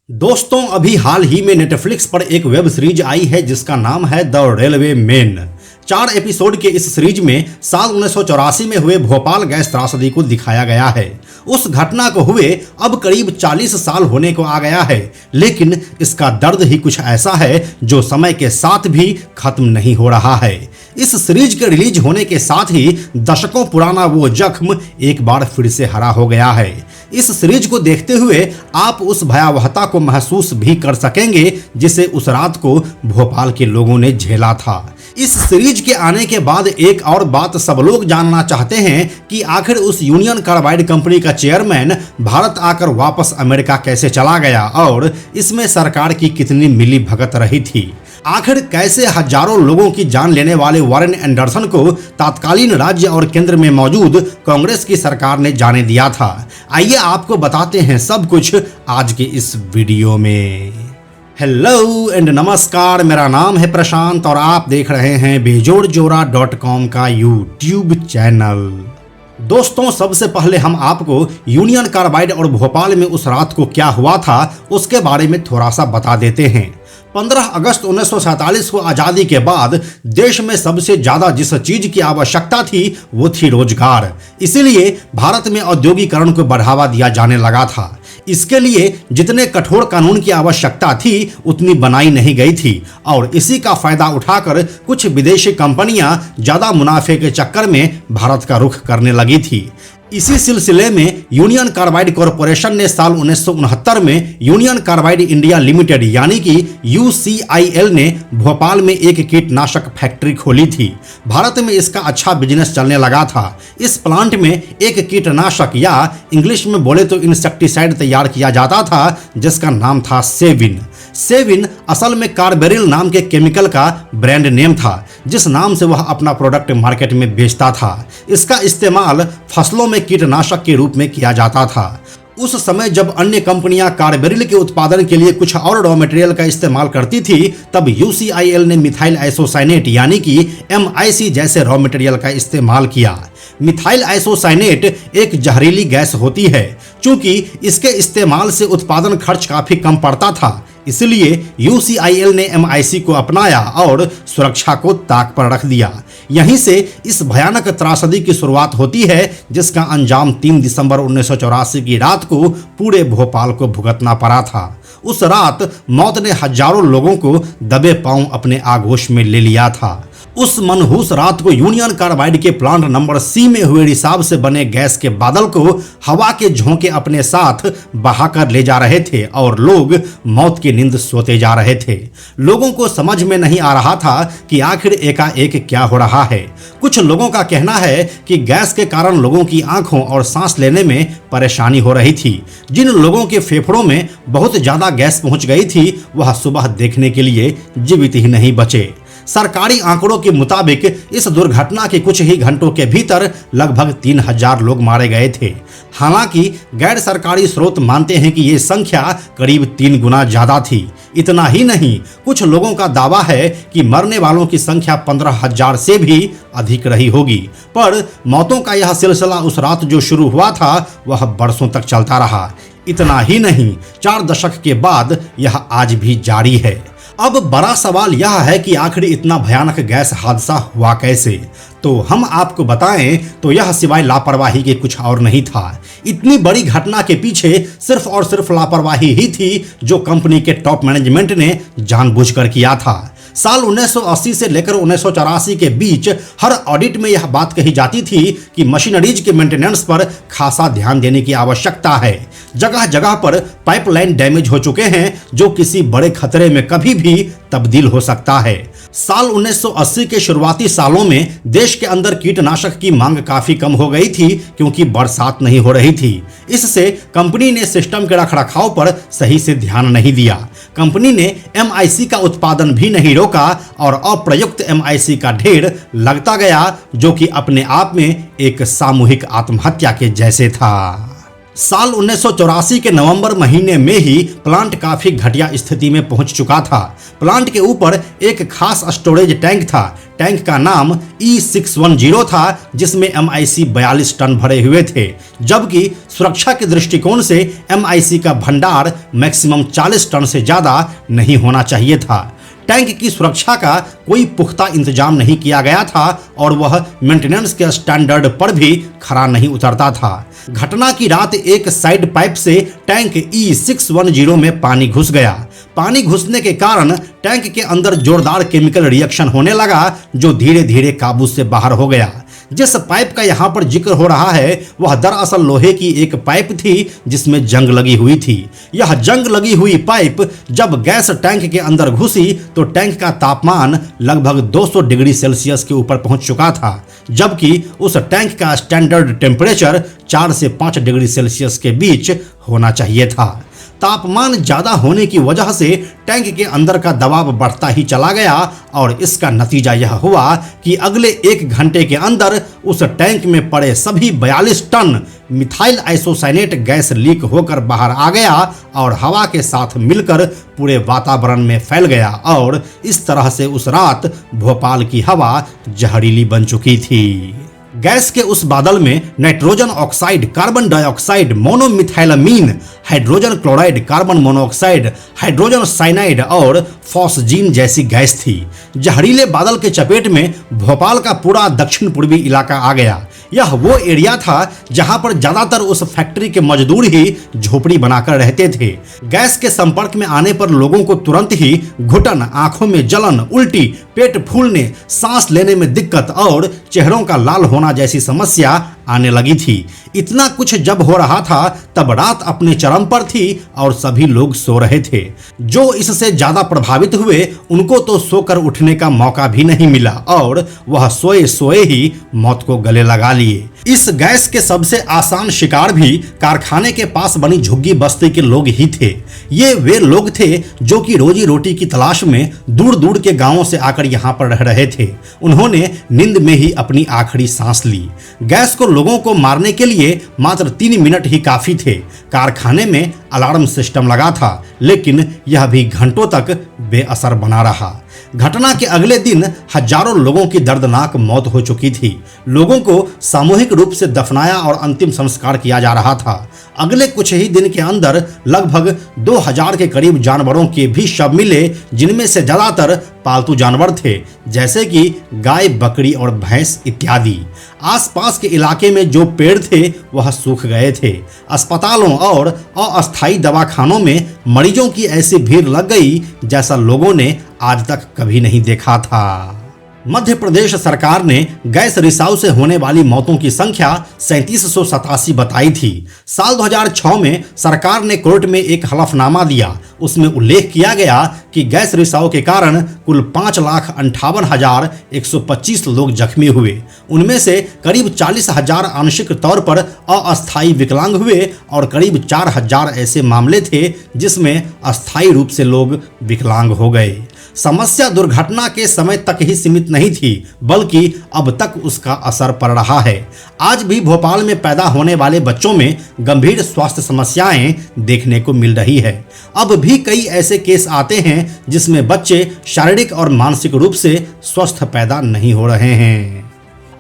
दोस्तों अभी हाल ही में नेटफ्लिक्स पर एक वेब सीरीज आई है जिसका नाम है द रेलवे मैन। 4 एपिसोड के इस सीरीज में साल 1984 में हुए भोपाल गैस त्रासदी को दिखाया गया है। उस घटना को हुए अब करीब 40 साल होने को आ गया है, लेकिन इसका दर्द ही कुछ ऐसा है जो समय के साथ भी खत्म नहीं हो रहा है। इस सीरीज के रिलीज होने के साथ ही दशकों पुराना वो जख्म एक बार फिर से हरा हो गया है। इस सीरीज को देखते हुए आप उस भयावहता को महसूस भी कर सकेंगे जिसे उस रात को भोपाल के लोगों ने झेला था। इस सीरीज के आने के बाद एक और बात सब लोग जानना चाहते हैं कि आखिर उस यूनियन कार्बाइड कंपनी का चेयरमैन भारत आकर वापस अमेरिका कैसे चला गया और इसमें सरकार की कितनी मिली भगत रही थी। आखिर कैसे हजारों लोगों की जान लेने वाले वॉरेन एंडरसन को तत्कालीन राज्य और केंद्र में मौजूद कांग्रेस की सरकार ने जाने दिया था। आइए आपको बताते हैं सब कुछ आज के इस वीडियो में। हेलो एंड नमस्कार, मेरा नाम है प्रशांत और आप देख रहे हैं बेजोड़जोड़ा.com का यूट्यूब चैनल। दोस्तों सबसे पहले हम आपको यूनियन कार्बाइड और भोपाल में उस रात को क्या हुआ था उसके बारे में थोड़ा सा बता देते हैं। 15 अगस्त 1947 को आज़ादी के बाद देश में सबसे ज़्यादा जिस चीज़ की आवश्यकता थी वो थी रोजगार। इसीलिए भारत में औद्योगिकरण को बढ़ावा दिया जाने लगा था। इसके लिए जितने कठोर कानून की आवश्यकता थी उतनी बनाई नहीं गई थी और इसी का फायदा उठाकर कुछ विदेशी कंपनियां ज़्यादा मुनाफे के चक्कर में भारत का रुख करने लगी थी। इसी सिलसिले में यूनियन कार्बाइड कॉरपोरेशन ने साल 1969 में यूनियन कार्बाइड इंडिया लिमिटेड यानी कि UCIL ने भोपाल में एक कीटनाशक फैक्ट्री खोली थी। भारत में इसका अच्छा बिजनेस चलने लगा था। इस प्लांट में एक कीटनाशक या इंग्लिश में बोले तो इंसेक्टिसाइड तैयार किया जाता था जिसका नाम था सेविन। सेविन असल में कार्बेरिल नाम के केमिकल का ब्रांड नेम था जिस नाम से वह अपना प्रोडक्ट मार्केट में बेचता था। इसका इस्तेमाल फसलों में कीटनाशक के रूप में किया जाता था। उस समय जब अन्य कंपनियां कार्बेरिल के उत्पादन के लिए कुछ और रॉ मटेरियल का इस्तेमाल करती थी तब UCIL ने मिथाइल आइसोसाइनेट यानी कि MIC जैसे रॉ मटेरियल का इस्तेमाल किया। मिथाइल आइसोसाइनेट एक जहरीली गैस होती है। चूंकि इसके इस्तेमाल से उत्पादन खर्च काफी कम पड़ता था, इसलिए UCIL ने MIC को अपनाया और सुरक्षा को ताक पर रख दिया। यहीं से इस भयानक त्रासदी की शुरुआत होती है जिसका अंजाम 3 दिसंबर 1984 की रात को पूरे भोपाल को भुगतना पड़ा था। उस रात मौत ने हजारों लोगों को दबे पांव अपने आगोश में ले लिया था। उस मनहूस रात को यूनियन कार्बाइड के प्लांट नंबर C में हुए रिसाव से बने गैस के बादल को हवा के झोंके अपने साथ बहाकर ले जा रहे थे और लोग मौत की नींद सोते जा रहे थे। लोगों को समझ में नहीं आ रहा था कि आखिर एकाएक क्या हो रहा है। कुछ लोगों का कहना है कि गैस के कारण लोगों की आंखों और सांस लेने में परेशानी हो रही थी। जिन लोगों के फेफड़ों में बहुत ज्यादा गैस पहुंच गई थी वह सुबह देखने के लिए जीवित ही नहीं बचे। सरकारी आंकड़ों के मुताबिक इस दुर्घटना के कुछ ही घंटों के भीतर लगभग 3000 लोग मारे गए थे। हालांकि गैर सरकारी स्रोत मानते हैं कि ये संख्या करीब 3 गुना ज्यादा थी। इतना ही नहीं, कुछ लोगों का दावा है कि मरने वालों की संख्या 15,000 से भी अधिक रही होगी। पर मौतों का यह सिलसिला उस रात जो शुरू हुआ था वह बरसों तक चलता रहा। इतना ही नहीं, 4 दशक के बाद यह आज भी जारी है। अब बड़ा सवाल यह है कि आखिर इतना भयानक गैस हादसा हुआ कैसे। तो हम आपको बताएं तो यह सिवाय लापरवाही के कुछ और नहीं था। इतनी बड़ी घटना के पीछे सिर्फ और सिर्फ लापरवाही ही थी जो कंपनी के टॉप मैनेजमेंट ने जानबूझकर किया था। साल 1980 से लेकर 1984 के बीच हर ऑडिट में यह बात कही जाती थी कि मशीनरीज के मेंटेनेंस पर खासा ध्यान देने की आवश्यकता है। जगह जगह पर पाइपलाइन डैमेज हो चुके हैं जो किसी बड़े खतरे में कभी भी तब्दील हो सकता है। साल 1980 के शुरुआती सालों में देश के अंदर कीटनाशक की मांग काफी कम हो गई थी क्योंकि बरसात नहीं हो रही थी। इससे कंपनी ने सिस्टम के रखरखाव पर सही से ध्यान नहीं दिया। कंपनी ने MIC का उत्पादन भी नहीं रोका और अप्रयुक्त MIC का ढेर लगता गया जो कि अपने आप में एक सामूहिक आत्महत्या के जैसे था। साल 1984 के नवंबर महीने में ही प्लांट काफी घटिया स्थिति में पहुंच चुका था। प्लांट के ऊपर एक खास स्टोरेज टैंक था। टैंक का नाम E610 था, जिसमें MIC 42 टन भरे हुए थे, जबकि सुरक्षा के दृष्टिकोण से MIC का भंडार मैक्सिमम 40 टन से ज्यादा नहीं होना चाहिए था। टैंक की सुरक्षा का कोई पुख्ता इंतजाम नहीं किया गया था और वह मेंटेनेंस के स्टैंडर्ड पर भी खरा नहीं उतरता था। घटना की रात एक साइड पाइप से टैंक E610 में पानी घुस गया। पानी घुसने के कारण टैंक के अंदर जोरदार केमिकल रिएक्शन होने लगा, जो धीरे धीरे काबू से बाहर हो गया। जिस पाइप का यहाँ पर जिक्र हो रहा है वह दरअसल लोहे की एक पाइप थी जिसमें जंग लगी हुई थी। यह जंग लगी हुई पाइप जब गैस टैंक के अंदर घुसी तो टैंक का तापमान लगभग 200 डिग्री सेल्सियस के ऊपर पहुंच चुका था, जबकि उस टैंक का स्टैंडर्ड टेम्परेचर 4 से 5 डिग्री सेल्सियस के बीच होना चाहिए था। तापमान ज्यादा होने की वजह से टैंक के अंदर का दबाव बढ़ता ही चला गया और इसका नतीजा यह हुआ कि अगले 1 घंटे के अंदर उस टैंक में पड़े सभी 42 ton methyl isocyanate gas leak होकर बाहर आ गया और हवा के साथ मिलकर पूरे वातावरण में फैल गया और इस तरह से उस रात भोपाल की हवा जहरीली बन चुकी थी। गैस के उस बादल में nitrogen oxide, carbon dioxide, monomethylamine, hydrogen chloride, carbon monoxide, hydrogen cyanide और फॉस्जीन जैसी गैस थी। जहरीले बादल के चपेट में भोपाल का पूरा दक्षिण पूर्वी इलाका आ गया। यह वो एरिया था जहां पर ज्यादातर उस फैक्ट्री के मजदूर ही झोपड़ी बनाकर रहते थे। गैस के संपर्क में आने पर लोगों को तुरंत ही घुटन, आंखों में जलन, उल्टी, पेट फूलने, सांस लेने में दिक्कत और चेहरों का लाल होना जैसी समस्या आने लगी थी। इतना कुछ जब हो रहा था तब रात अपने चरम पर थी और सभी लोग सो रहे थे। जो इससे ज्यादा प्रभावित हुए उनको तो सोकर उठने का मौका भी नहीं मिला और वह सोए सोए ही मौत को गले लगा लिए। इस गैस के सबसे आसान शिकार भी कारखाने के पास बनी झुग्गी बस्ती के लोग ही थे। ये वे लोग थे जो कि रोजी रोटी की तलाश में दूर दूर के गांवों से आकर यहाँ पर रह रहे थे। उन्होंने नींद में ही अपनी आखिरी सांस ली। गैस को लोगों को मारने के लिए मात्र 3 मिनट ही काफी थे। कारखाने में अलार्म सिस्टम लगा था, लेकिन यह भी घंटों तक बेअसर बना रहा। घटना के अगले दिन हजारों लोगों की दर्दनाक मौत हो चुकी थी। लोगों को सामूहिक रूप से दफनाया और अंतिम संस्कार किया जा रहा था। अगले कुछ ही दिन के अंदर लगभग 2000 के करीब जानवरों के भी शव मिले, जिनमें से ज्यादातर पालतू जानवर थे, जैसे कि गाय, बकरी और भैंस इत्यादि। आसपास के इलाके में जो पेड़ थे वह सूख गए थे। अस्पतालों और अस्थायी दवाखानों में मरीजों की ऐसी भीड़ लग गई जैसा लोगों ने आज तक कभी नहीं देखा था। मध्य प्रदेश सरकार ने गैस रिसाव से होने वाली मौतों की संख्या 3787 बताई थी। साल 2006 में सरकार ने कोर्ट में एक हलफनामा दिया। उसमें उल्लेख किया गया कि गैस रिसाव के कारण कुल 5,58,125 लोग जख्मी हुए। उनमें से करीब 40,000 आंशिक तौर पर अस्थायी विकलांग हुए और करीब 4,000 ऐसे मामले थे जिसमें अस्थायी रूप से लोग विकलांग हो गए। समस्या दुर्घटना के समय तक ही सीमित नहीं थी, बल्कि अब तक उसका असर पड़ रहा है। आज भी भोपाल में पैदा होने वाले बच्चों में गंभीर स्वास्थ्य समस्याएं देखने को मिल रही है। अब भी कई ऐसे केस आते हैं जिसमें बच्चे शारीरिक और मानसिक रूप से स्वस्थ पैदा नहीं हो रहे हैं।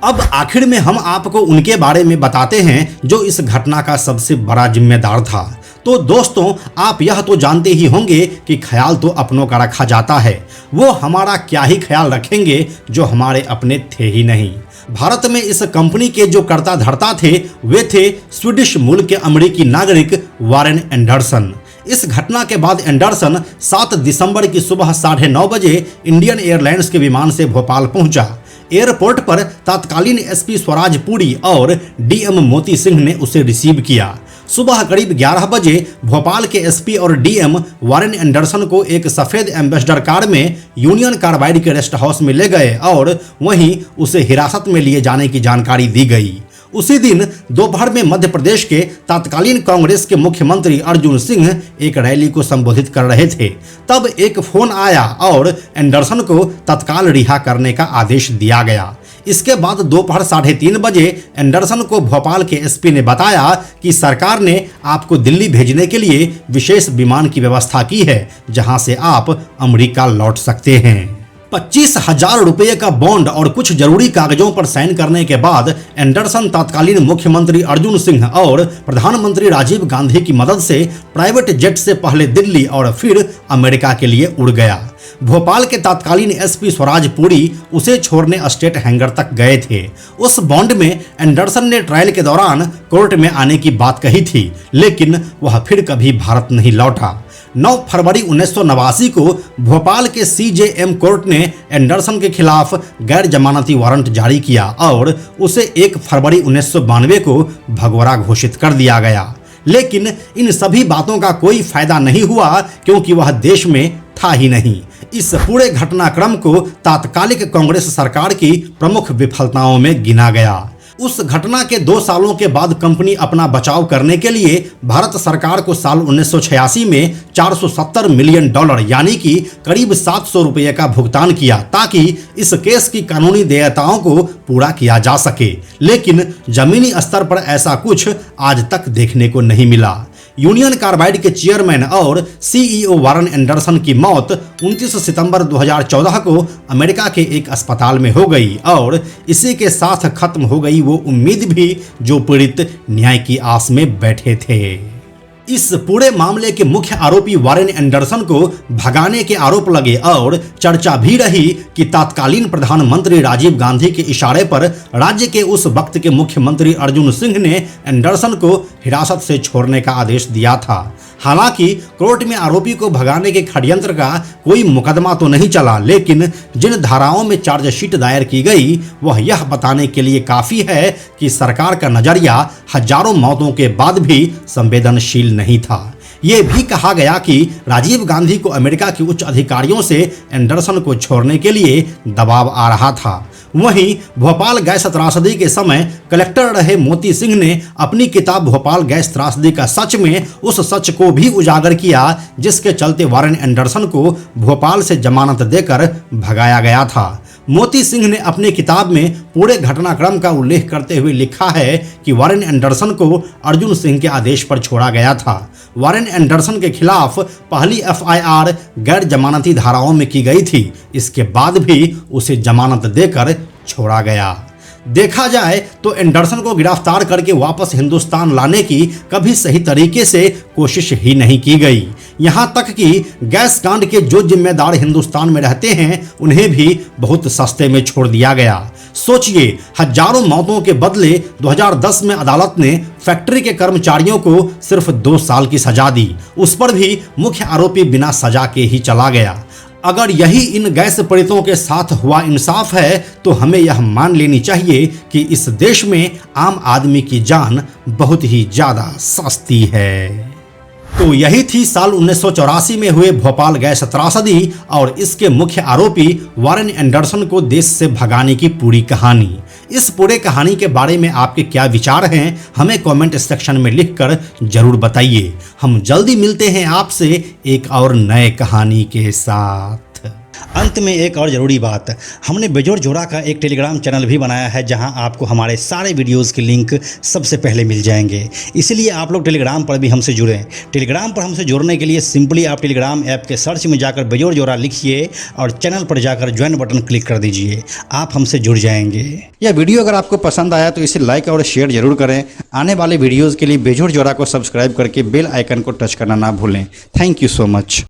अब आखिर में हम आपको उनके बारे में बताते हैं जो इस घटना का सबसे बड़ा जिम्मेदार था। तो दोस्तों, आप यह तो जानते ही होंगे कि ख्याल तो अपनों का रखा जाता है। वो हमारा क्या ही ख्याल रखेंगे जो हमारे अपने थे ही नहीं। भारत में इस कंपनी के जो कर्ता धर्ता थे वे थे स्वीडिश मूल के अमेरिकी नागरिक वारेन एंडरसन। इस घटना के बाद एंडरसन 7 दिसंबर की सुबह 9:30 बजे इंडियन एयरलाइंस के विमान से भोपाल पहुंचा। एयरपोर्ट पर तत्कालीन एसपी स्वराज पुरी और डीएम मोती सिंह ने उसे रिसीव किया। सुबह करीब 11 बजे भोपाल के एसपी और डीएम वारेन एंडरसन को एक सफेद एम्बेसडर कार में यूनियन कार्बाइड के रेस्ट हाउस में ले गए और वहीं उसे हिरासत में लिए जाने की जानकारी दी गई। उसी दिन दोपहर में मध्य प्रदेश के तत्कालीन कांग्रेस के मुख्यमंत्री अर्जुन सिंह एक रैली को संबोधित कर रहे थे। तब एक फोन आया और एंडरसन को तत्काल रिहा करने का आदेश दिया गया। इसके बाद दोपहर 3:30 बजे एंडरसन को भोपाल के एसपी ने बताया कि सरकार ने आपको दिल्ली भेजने के लिए विशेष विमान की व्यवस्था की है, जहां से आप अमेरिका लौट सकते हैं। 25,000 रुपये का बॉन्ड और कुछ जरूरी कागजों पर साइन करने के बाद एंडरसन तत्कालीन मुख्यमंत्री अर्जुन सिंह और प्रधानमंत्री राजीव गांधी की मदद से प्राइवेट जेट से पहले दिल्ली और फिर अमेरिका के लिए उड़ गया। भोपाल के तत्कालीन एसपी स्वराज पुरी उसे छोड़ने स्टेट हैंगर तक गए थे। उस बॉन्ड में एंडरसन ने ट्रायल के दौरान कोर्ट में आने की बात कही थी, लेकिन वह फिर कभी भारत नहीं लौटा। 9 फरवरी 1989 को भोपाल के CJM कोर्ट ने एंडरसन के खिलाफ गैर जमानती वारंट जारी किया और उसे 1 फरवरी 1992 को भगोड़ा घोषित कर दिया गया। लेकिन इन सभी बातों का कोई फायदा नहीं हुआ, क्योंकि वह देश में था ही नहीं। इस पूरे घटनाक्रम को तात्कालिक कांग्रेस सरकार की प्रमुख विफलताओं में गिना गया। उस घटना के 2 सालों के बाद कंपनी अपना बचाव करने के लिए भारत सरकार को साल 1986 में $470 मिलियन यानी कि करीब 700 रुपये का भुगतान किया, ताकि इस केस की कानूनी देयताओं को पूरा किया जा सके। लेकिन जमीनी स्तर पर ऐसा कुछ आज तक देखने को नहीं मिला। यूनियन कार्बाइड के चेयरमैन और CEO वारन एंडरसन की मौत 29 सितंबर 2014 को अमेरिका के एक अस्पताल में हो गई और इसी के साथ खत्म हो गई वो उम्मीद भी जो पीड़ित न्याय की आस में बैठे थे। इस पूरे मामले के मुख्य आरोपी वारेन एंडरसन को भगाने के आरोप लगे और चर्चा भी रही कि तत्कालीन प्रधानमंत्री राजीव गांधी के इशारे पर राज्य के उस वक्त के मुख्यमंत्री अर्जुन सिंह ने एंडरसन को हिरासत से छोड़ने का आदेश दिया था। हालांकि कोर्ट में आरोपी को भगाने के षड्यंत्र का कोई मुकदमा तो नहीं चला, लेकिन जिन धाराओं में चार्जशीट दायर की गई वह यह बताने के लिए काफी है कि सरकार का नजरिया हजारों मौतों के बाद भी संवेदनशील नहीं था। ये भी कहा गया कि राजीव गांधी को अमेरिका के उच्च अधिकारियों से एंडरसन को छोड़ने के लिए दबाव आ रहा था। वहीं भोपाल गैस त्रासदी के समय कलेक्टर रहे मोती सिंह ने अपनी किताब भोपाल गैस त्रासदी का सच में उस सच को भी उजागर किया, जिसके चलते वारेन एंडरसन को भोपाल से जमानत देकर भगाया गया था। मोती सिंह ने अपनी किताब में पूरे घटनाक्रम का उल्लेख करते हुए लिखा है कि वारेन एंडरसन को अर्जुन सिंह के आदेश पर छोड़ा गया था। वारेन एंडरसन के खिलाफ पहली FIR गैर जमानती धाराओं में की गई थी। इसके बाद भी उसे जमानत देकर छोड़ा गया। देखा जाए तो एंडरसन को गिरफ्तार करके वापस हिंदुस्तान लाने की कभी सही तरीके से कोशिश ही नहीं की गई। यहाँ तक कि गैस कांड के जो जिम्मेदार हिंदुस्तान में रहते हैं उन्हें भी बहुत सस्ते में छोड़ दिया गया। सोचिए, हजारों मौतों के बदले 2010 में अदालत ने फैक्ट्री के कर्मचारियों को सिर्फ 2 साल की सजा दी, उस पर भी मुख्य आरोपी बिना सजा के ही चला गया। अगर यही इन गैस पीड़ितों के साथ हुआ इंसाफ है तो हमें यह मान लेनी चाहिए कि इस देश में आम आदमी की जान बहुत ही ज्यादा सस्ती है। तो यही थी साल 1984 में हुए भोपाल गैस त्रासदी और इसके मुख्य आरोपी वारेन एंडरसन को देश से भगाने की पूरी कहानी। इस पूरे कहानी के बारे में आपके क्या विचार हैं, हमें कमेंट सेक्शन में लिखकर जरूर बताइए। हम जल्दी मिलते हैं आपसे एक और नए कहानी के साथ। अंत में एक और ज़रूरी बात, हमने बेजोड़ जोड़ा का एक टेलीग्राम चैनल भी बनाया है, जहां आपको हमारे सारे वीडियोस के लिंक सबसे पहले मिल जाएंगे। इसलिए आप लोग टेलीग्राम पर भी हमसे जुड़ें। टेलीग्राम पर हमसे जुड़ने के लिए सिंपली आप टेलीग्राम ऐप के सर्च में जाकर बेजोड़ जोड़ा लिखिए और चैनल पर जाकर ज्वाइन बटन क्लिक कर दीजिए। आप हमसे जुड़ जाएंगे। यह वीडियो अगर आपको पसंद आया तो इसे लाइक और शेयर जरूर करें। आने वाले वीडियोज़ के लिए बेजोड़ जोड़ा को सब्सक्राइब करके बेल आइकन को टच करना ना भूलें। Thank you so much.